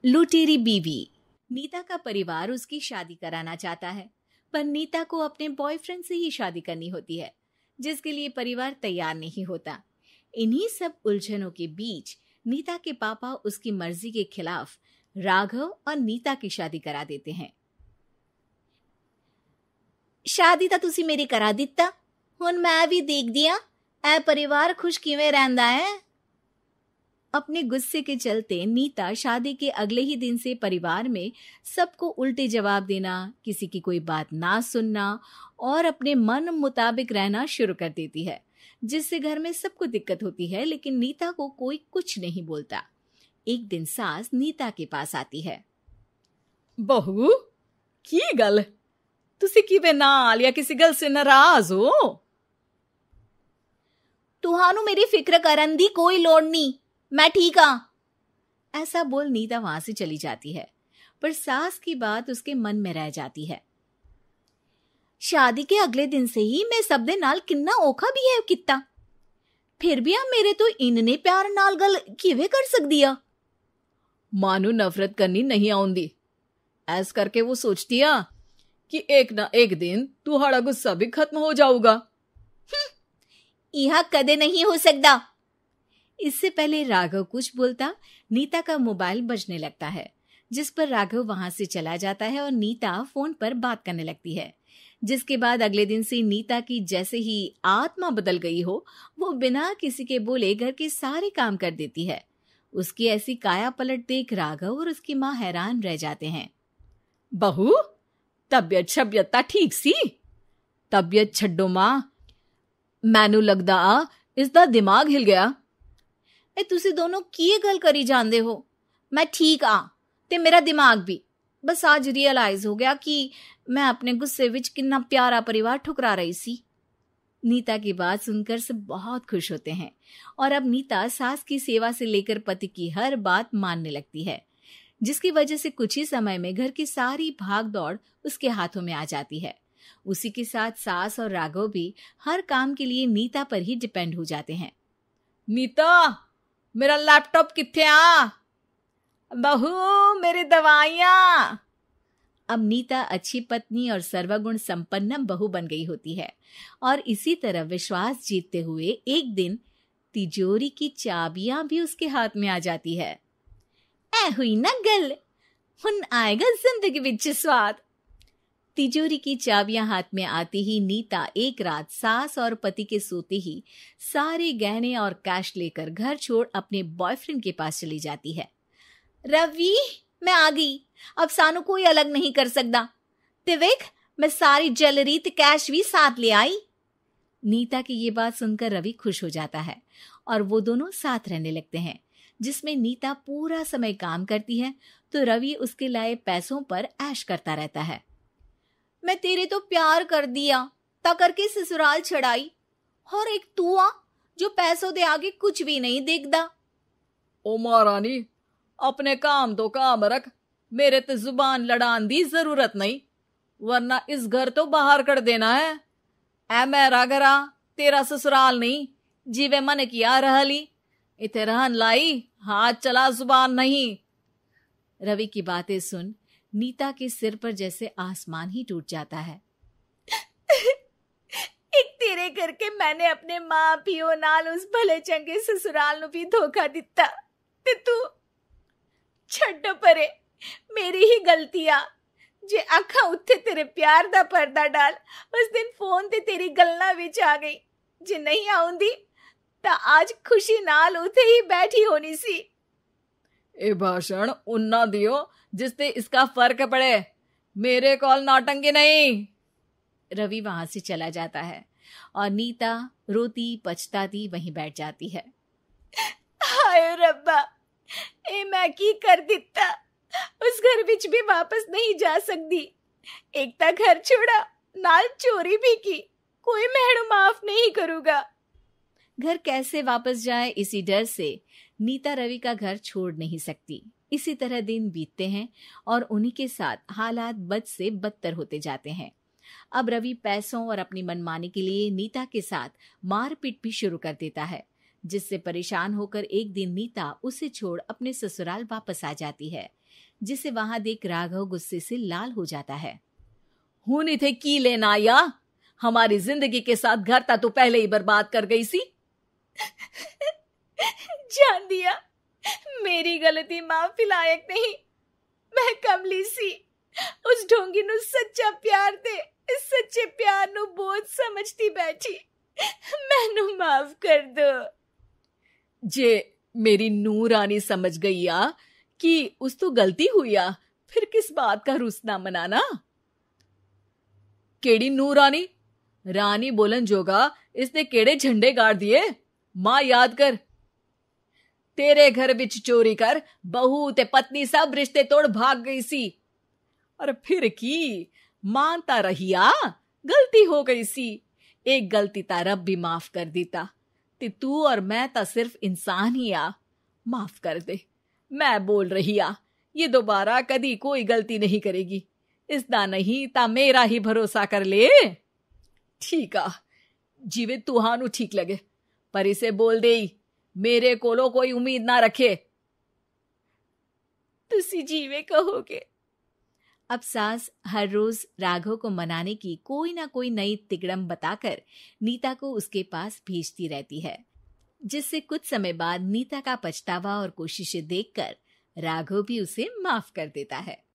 लुटेरी बीवी। नीता का परिवार उसकी शादी कराना चाहता है, पर नीता को अपने बॉयफ्रेंड से ही शादी करनी होती है, जिसके लिए परिवार तैयार नहीं होता। इन्हीं सब उलझनों के बीच नीता के पापा उसकी मर्जी के खिलाफ राघव और नीता की शादी करा देते हैं। शादी ਤਾਂ ਤੁਸੀਂ ਮੇਰੀ ਕਰਾ ਦਿੱਤਾ, ਹੁਣ मैं भी देख दिया ए परिवार खुश किवें रहंदा है। अपने गुस्से के चलते नीता शादी के अगले ही दिन से परिवार में सबको उल्टे जवाब देना, किसी की कोई बात ना सुनना और अपने मन मुताबिक रहना शुरू कर देती है, जिससे घर में सबको दिक्कत होती है, लेकिन नीता को कोई कुछ नहीं बोलता। एक दिन सास नीता के पास आती है। बहू की गल, तुसी किवें नाल या किसी गल से नाराज हो? तुहानू मेरी फिक्र करन दी कोई लोड़ नहीं, मैं ठीक हाँ। ऐसा बोल नीता वहां से चली जाती है, पर सास की बात उसके मन में रह जाती है। शादी के अगले दिन से ही मैं सब दे नाल किन्ना औखा बिहेव किता, फिर भी आप मेरे तो इन्ने प्यार नाल गल किवें कर सकदी आ। मानू नफरत करनी नहीं आउंदी, ऐस करके वो सोचती आ कि एक ना एक दिन तुम्हारा गुस्सा भी खत्म हो जाऊगा। यह कदे नहीं हो सकता। इससे पहले राघव कुछ बोलता, नीता का मोबाइल बजने लगता है, जिस पर राघव वहां से चला जाता है और नीता फोन पर बात करने लगती है। जिसके बाद अगले दिन से नीता की जैसे ही आत्मा बदल गई हो, वो बिना किसी के बोले घर के सारे काम कर देती है। उसकी ऐसी काया पलट देख राघव और उसकी माँ हैरान रह जाते हैं। बहू तबियत शबियत ता ठीक सी? तबियत छड्डो मां, मैनू लगदा इसदा दिमाग हिल गया। ए तुसी दोनों की गल करी जांदे हो? मैं ठीक आ ते मेरा दिमाग भी। बस आज रियलाइज हो गया कि मैं अपने गुस्से विच कितना प्यारा परिवार ठुकरा रही सी। नीता की बात सुनकर सब बहुत खुश होते हैं और अब नीता सास की सेवा से लेकर पति की हर बात मानने लगती है, जिसकी वजह से कुछ ही समय में घर की सारी भाग दौड़ उसके हाथों में आ जाती है। उसी के साथ सास और राघव भी हर काम के लिए नीता पर ही डिपेंड हो जाते हैं। नीता मेरा लैपटॉप किथे आ? बहू मेरी दवाइयां। अब नीता अच्छी पत्नी और सर्वगुण संपन्न बहू बन गई होती है और इसी तरह विश्वास जीतते हुए एक दिन तिजोरी की चाबियां भी उसके हाथ में आ जाती है। ऐ हुई ना गल, हुन आएगा जिंदगी विच स्वाद। तिजोरी की चाबियां हाथ में आती ही नीता एक रात सास और पति के सोते ही सारे गहने और कैश लेकर घर छोड़ अपने बॉयफ्रेंड के पास चली जाती है। रवि मैं आ गई, अब सानू कोई अलग नहीं कर सकता। ते वेख मैं सारी ज्वेलरी ते कैश भी साथ ले आई। नीता की ये बात सुनकर रवि खुश हो जाता है और वो दोनों साथ रहने लगते हैं, जिसमें नीता पूरा समय काम करती है तो रवि उसके लाए पैसों पर ऐश करता रहता है। मैं तेरे तो प्यार कर दिया ता करके ससुराल छड़ाई, और एक तू आ जो पैसों दे आगे कुछ भी नहीं देखदा। ओ महारानी अपने काम तो काम रख, मेरे ते जुबान लड़ान दी जरूरत नहीं, वरना इस घर तो बाहर कर देना है। ऐ मेरा घरा तेरा ससुराल नहीं, जीवे मन किया रहली इथे रहन लाई, हाथ चला जुबान नहीं। रवि की बातें सुन नीता के सिर पर जैसे आसमान ही टूट जाता है। एक तेरे करके मैंने अपने मां पियो नाल उस भले चंगे ससुराल नु भी धोखा दिता ते तू छड्ड परे, मेरी ही गलती आ जे आखा उत्थे तेरे प्यार दा पर्दा डाल उस दिन फोन ते तेरी गल्ला विच आ गई। जे नहीं आउंदी ता आज खुशी नाल उथे ही बैठी होनी सी। ए भाषण उन्ना दियो जिससे इसका फर्क पड़े, मेरे कॉल नौटंकी नहीं। रवि वहां से चला जाता है और नीता रोती पछताती वहीं बैठ जाती है। हाय रब्बा, ए मैं की कर दिता, उस घर विच भी वापस नहीं जा सकती। एक ता घर छोड़ा नाल चोरी भी की, कोई मेहणु माफ नहीं करूंगा। घर कैसे वापस जाए इसी डर से नीता रवि का घर छोड़ नहीं सकती। इसी तरह दिन बीतते हैं और उन्हीं के साथ हालात बद से बदतर होते जाते हैं। अब रवि पैसों और अपनी मनमानी के लिए नीता के साथ मारपीट भी शुरू कर देता है, जिससे परेशान होकर एक दिन नीता उसे छोड़ अपने ससुराल वापस आ जाती है। जिसे वहां देख राघव गुस्से से लाल हो जाता है। हूं थे की लेना या हमारी जिंदगी के साथ घर था तो पहले ही बर्बाद कर गई सी। जान दिया, मेरी गलती माफी लायक नहीं। मैं कमली सी उस ढोंगी नु सच्चा प्यार दे, इस सच्चे प्यार नु बोझ समझती बैठी। मैनू माफ कर दो। जे मेरी नूर रानी समझ गई आ कि उस तो गलती हुई आ, फिर किस बात का रुसना मनाना। केड़ी नूर रानी? रानी बोलन जोगा इसने केड़े झंडे गाड़ दिए? मां याद कर, तेरे घर बिच चोरी कर बहू ते पत्नी सब रिश्ते तोड़ भाग गई सी। और फिर की मानता रहिया, गलती हो गई सी। एक गलती ता रब भी माफ कर देता, ते तू और मैं ता सिर्फ इंसान ही आ। माफ कर दे, मैं बोल रही आ, ये दोबारा कदी कोई गलती नहीं करेगी। इसदा नहीं ता मेरा ही भरोसा कर ले। ठीक आ, जिवे तुहानू ठीक लगे, पर इसे बोल दे मेरे कोलो कोई उम्मीद ना रखे। तुसी जीवे कहोगे। अब सास हर रोज राघव को मनाने की कोई ना कोई नई तिकड़म बताकर नीता को उसके पास भेजती रहती है, जिससे कुछ समय बाद नीता का पछतावा और कोशिशें देखकर राघव भी उसे माफ कर देता है।